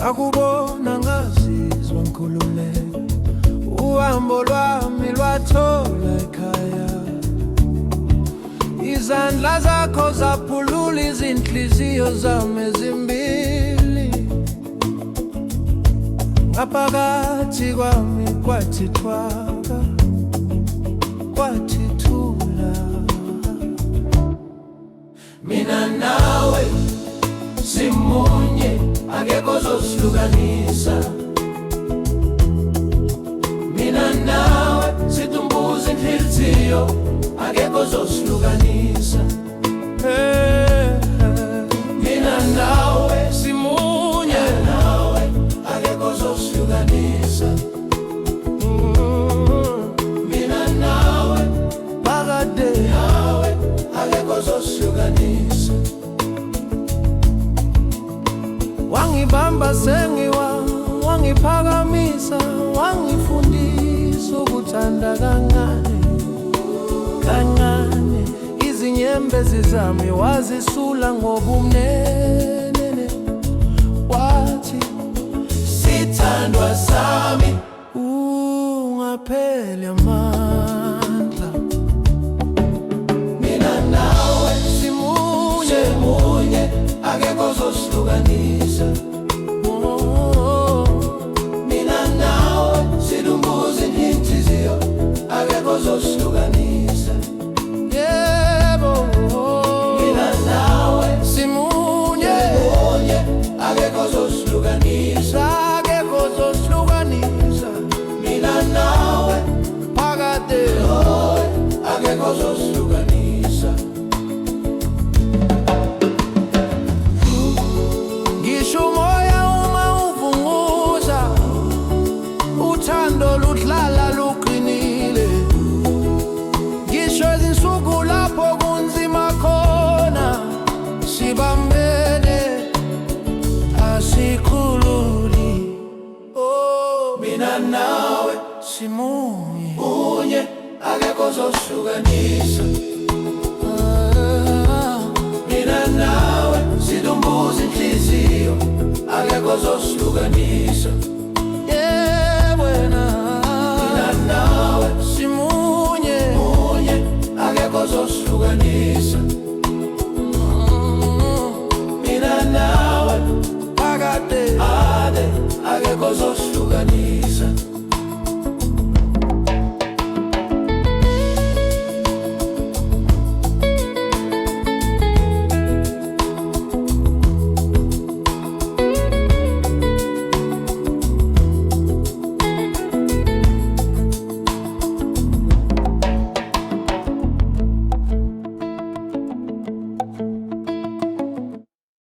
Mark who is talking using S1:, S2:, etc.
S1: Ngakubona ngazizwa ngikhululeka, uhambo lwami lwathola ekhaya. Izandla zakho zaphulula izinhliziyo zami ezimbili. Ngaphakathi kwami kwathi thwaka, kwathi thula. Mina nawe simunye, akekho ozosihlukanisa. Mina nawe situmbuza inhliziyo, akekho ozosihlukanisa. Mina nawe simunye, nawe akekho ozosihlukanisa. Mina nawe phakade, nawe akekho ozosihlukanisa. Wangibamba wangiphakamisa, wangifundisa ukuthanda kancane kancane. Izinyembezi zami wazisula ngobumnene. Wathi sithandwa sami, ungapheli amandla. Mina nawe simunye, akekho ozosihlukanisa. Mina nawe silumbuza inhliziyo, akekho ozosihlukanisa. Yebo, mina nawe simunye, akekho ozosihlukanisa. Akekho ozosihlukanisa. Mina nawe phakade, akekho ozosihlukanisa. Uthando luhlala luqinile, ngisho izinsuku lapho kunzima khona. Sibambene asikhululi. Oh, mina nawe simunye, akekho ozosihlukanisa. Mina nawe situmbuza inhliziyo, akekho ozosihlukanisa. Ozosihlukanisa. Mina nawe phakade, akekho ozosihlukanisa.